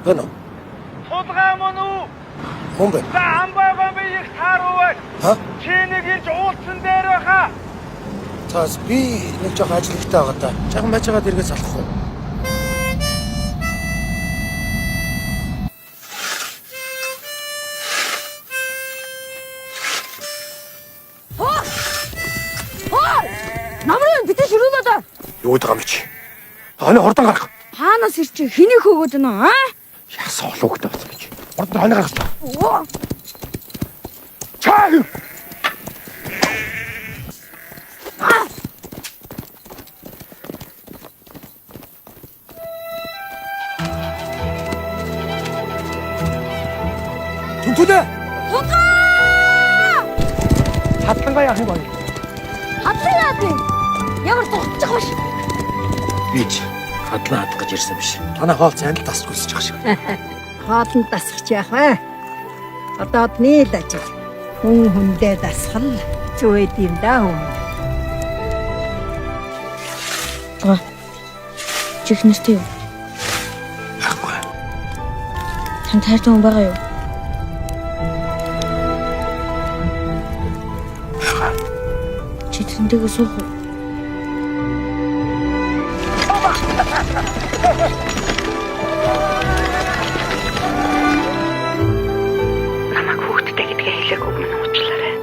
Гэнэ. Сулгаа мөн үү? Хүн бэ? За амбайгаа би их тааруваа. Ха? Чи нэг ирж уулцсан дээр байхаа. Цаас би нэг жоох ажилттай байгаа да. Чахан байж байгаа дэргээ салах уу? Намрын битэн ширүүн одоо. Юу байгаа юм чи? Хонь хордон гарах. Хаанаас ирч хэнийг хөөгд нөө аа? Яасан олоогтой байсан гэж. Хордон хонь гарах. Оо. Чаа! Түнтүнэ! Тунгаа! Хатлангаа яах юм бэ? Хадлаа яа би? Ямар зогсож байгаа ш. Би ч хадлаа хадах гэж ирсэн биш. Танай хоол цайнд тасч хүсэж байгаа шиг. Хоолнд дасгах яах вэ? Одоодны л ажил. Хүн хүндээ дасгал зүйд юм даа хүн. Чих нэртэй юу? Ахгүй. Тань таартай хүн байгаа юу? Чи тэндээ суух уу? Намайг хүүхдтэй гэдгээ хэлээг өмнө уучлаарай.